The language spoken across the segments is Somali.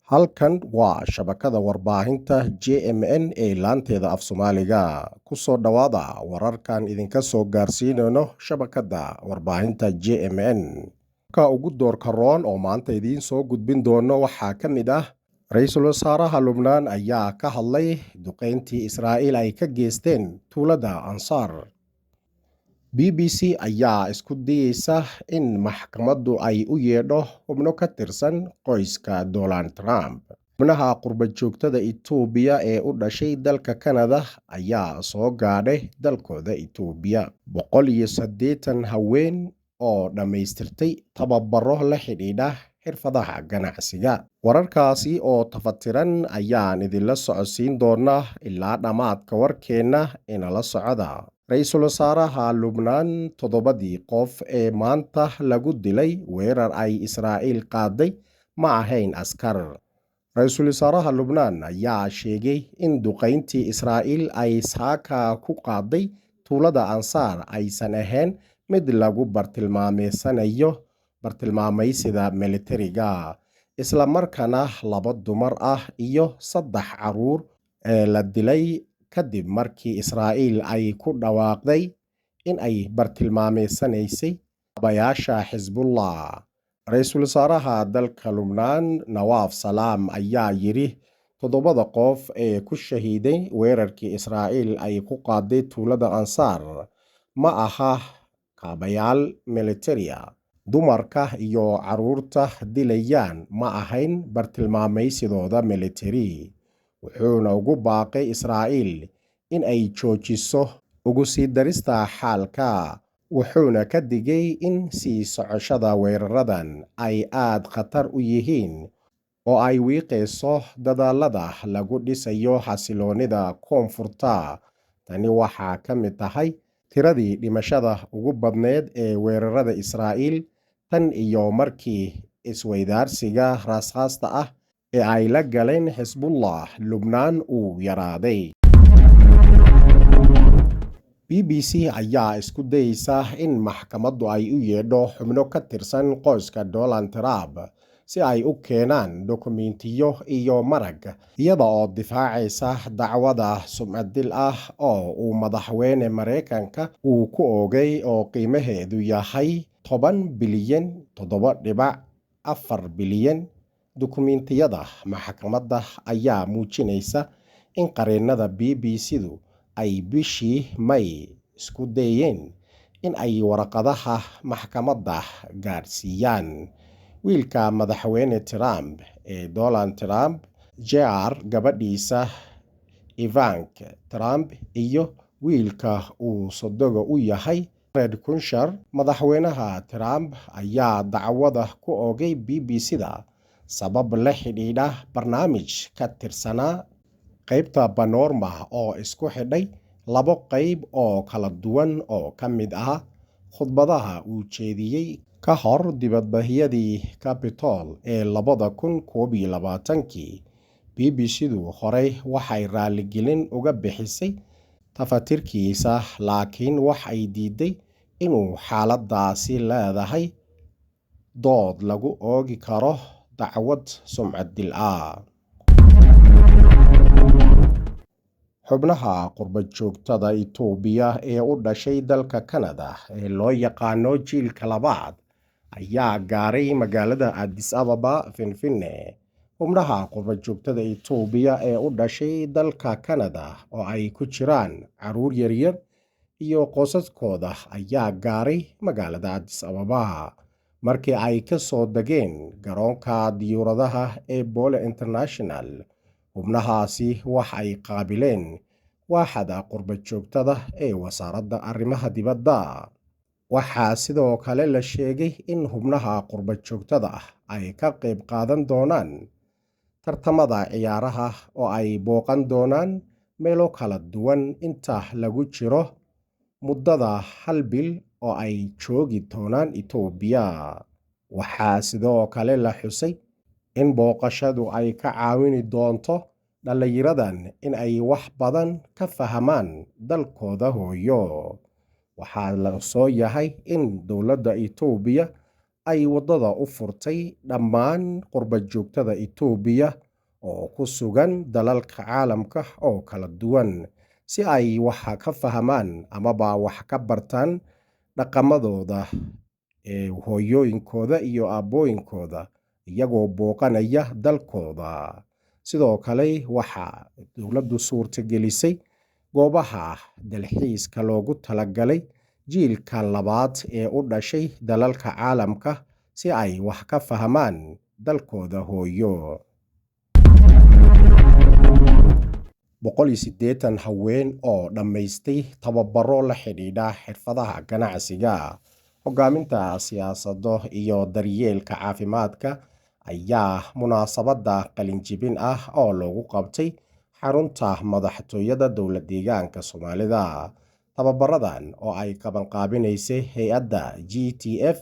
Halkan waa shabakada warbaahinta JMN ee laanteeda af Soomaaliga. Ku soo dhawaada wararkan idinka soo gaarsiinayno shabakada warbaahinta JMN. Ka ugu doorka roon oo maanta idiin soo gudbin doono waxaa ka mid ah Ra'iisul Wasaaraha Lubnaan ayaa ka hadlay duqeyntii Israa'iil ay ka geysteen tuulada Ansaar. BBC ayaa isku dayeysa in maxkamaddu ay u yeedho xubno ka tirsan qoyska Donald Trump. Xubnaha qurba joogtada Itoobiya ee u dhashay dalka Canada ayaa soo gaadhay dalkooda Itoobiya. 180 haween oo dhammaystirtay tababaro la xidhiidha xirfadaha ganacsiga. Wararkaasi oo tafatiran ayaan idinla socodsiin doonaa ilaa dhammaadka warkeenna inala socda. Ra'iisul Wasaaraha Lubnaan 7 qof ee maanta lagu dilay weerar ay Israa'iil qaaday ma ahayn askar. Ra'iisul Wasaaraha Lubnaan ayaa sheegay in duqeyntii Israa'iil ay saaka ku qaaday tuulada Ansaar aysan ahayn mid lagu bartilmaameysida militariga, isla markaana 2 dumar ah iyo 3 carruur ee la dilay kadib markii Israa'iil ay ku dhawaaqday in ay bartilmaameysanaysay abayaasha Xisbullah. Ra'iisul Wasaaraha dalka Lubnaan Nawaaf Salaam ayaa yidhi 7 qof ee ku shahiiday weerarkii Israa'iil ay ku qaaday tuulada Ansaar ma aha kaabayaal militari. Dumarka iyo carruurta dilayaan ma ahayn bartilmaameysidooda militari. Wuxuuna ugu baaqay Israa'iil in ay joojiso ugu sii darista xaalka. Wuxuuna ka digay in sii socoshada weeraradan ay aad khatar u yihiin oo ay wiiqayso dadaallada lagu dhisayo xasiloonida koonfurta. Tani waxaa ka mid tahay tiradii dhimashada ugu badneed ee weerarada Israa'iil tan iyo markii isweydaarsiga rasaasta ah ee ay la galeen Xisbullah Lubnaan uu yaraaday. BBC ayaa isku dayeysa in maxkamaddu ay u yeedho xubno ka tirsan qoyska Donald Trump si ay u keenaan dokumentiyo iyo marag, iyada oo difaacaysa dacwada sumcad-dil ah oo uu madaxweyne Mareykanka uu ku oogay oo qiimaheedu yahay $10 bilyan, $7.4 bilyan. Dukumentiyada maxkamadda ayaa muujinaysa in qareennada BBC-du ay bishii May isku dayeen in ay warqadaha maxkamadda gaarsiiyaan wiilka madaxweyne Trump ee Donald Trump, Jr., gabadhiisa Ivanka Trump iyo wiilka uu sodoga u yahay Jared Kushner. Madaxweynaha Trump ayaa dacwada ku oogay BBC-da sabab la xidhiidha barnaamij ka tirsanaa qaybta Panorama oo isku xidhay 2 qayb oo kala duwan oo ka mid ah khudbadaha uu jeediyey ka hor dibadbaxyadii Capitol ee 2021. BBC-du horey waxay raaligelin uga bixisay tafatirkiisa, laakiin waxay diiday inuu xaaladaasi leedahay dood lagu oogi karo dacwad sumcad-dil ah. Xubnaha qurba joogtada Itoobiya ee u dhashay dalka Canada ee loo yaqaano jiilka labaad ayaa gaaray magaalada Addis Ababa Finfinne. Xubnaha qurba joogtada Itoobiya ee u dhashay dalka Canada oo ay ku jiraan carruur yaryar iyo qoysaskooda ayaa gaaray magaalada Addis Ababa markii ay ka soo degeen garoonka diyaaradaha ee Bole International. Xubnahaasi waxay qaabileen waaxda qurba joogtada ee wasaaradda arrimaha dibadda. Waxaa sidoo kale la sheegay in xubnaha qurba joogtada ah ay ka qayb qaadan doonaan tartamada ciyaaraha oo ay booqan doonaan meelo kala duwan inta lagu jiro muddada 1 bil oo ay joogi doonaan Itoobiya. Waxaa sidoo kale la xusay in booqashadu ay ka caawin doonto dhalinyaradan in ay wax badan ka fahmaan dalkooda hooyo. Waxaa la soo yahay in dowladda Itoobiya ay waddada u furtay dhammaan qurba-joogtada Itoobiya oo ku sugan dalalka caalamka oo kala duwan si ay wax ka fahmaan amaba wax ka bartaan dhaqamadooda hooyooyinkooda iyo aabbooyinkooda iyagoo booqanaya dalkooda. Sidoo kale waxaa dowladdu suurtagelisay goobaha dalxiiska loogu talagalay jiilka labaad ee u dhashay dalalka caalamka si ay wax ka fahmaan dalkooda hooyo. 180 haween oo dhammaystay tababaro la xidhiidha xirfadaha ganacsiga, hogaaminta siyaasadda iyo daryeelka caafimaadka ayaa munaasabadda qalin-jebin ah oo lagu qabtay xarunta madaxtooyada dowlad-deegaanka Soomaalida. Tababaradan oo ay qabanqaabinaysay hay'adda GTF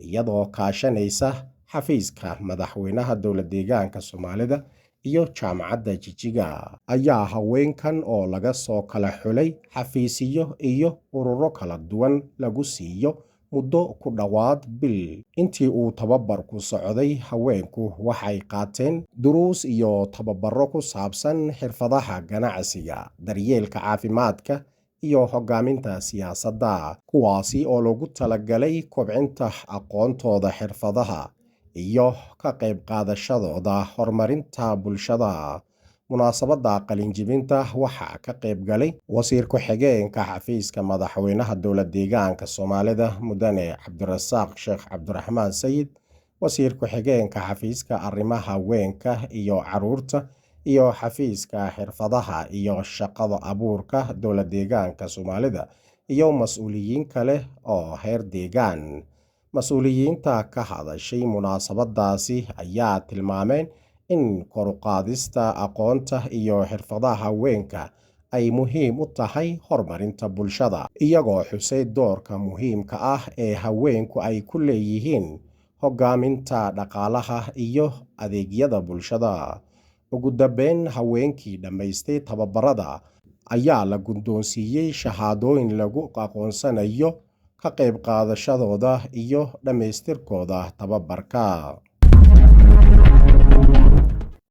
iyadoo kaashanaysa xafiiska madaxweynaha dowlad-deegaanka Soomaalida iyo jaamacadda Jigjiga ayaa haweenkan oo laga soo kala xulay xafiisyo iyo ururo kala duwan lagu siiyo muddo ku dhowaad bil. Intii uu tababarku socday, haweenku waxay qaateen duruus iyo tababaro ku saabsan xirfadaha ganacsiga, daryeelka caafimaadka iyo hogaaminta siyaasadda, kuwaasi oo loogu talagalay kobcinta aqoontooda xirfadaha iyo ka qayb qaadashadooda horumarinta bulshada. Munaasabadda qalin-jebinta waxaa ka qayb galay wasiir ku-xigeenka xafiiska madaxweynaha dowlad-deegaanka Soomaalida Mudane Cabdirasaaq Sheekh Cabdiraxmaan Sayid, wasiir ku-xigeenka xafiiska arrimaha haweenka iyo carruurta iyo xafiiska xirfadaha iyo shaqo abuurka dowlad-deegaanka Soomaalida, iyo mas'uuliyiin kale oo heer deegaan. Mas'uuliyiinta ka hadashay munaasabadaasi ayaa tilmaameen in kor u qaadista aqoonta iyo xirfadaha haweenka ay muhiim u tahay horumarinta bulshada, iyagoo xusay doorka muhiimka ah ee haweenku ay ku leeyihiin hogaaminta dhaqaalaha iyo adeegyada bulshada. Ugu dambeyn, haweenkii dhammaystay tababarada ayaa la guddoonsiiyey shahaadooyin lagu aqoonsanayo ka qayb qaadashadooda iyo dhammaystirkooda tababarka.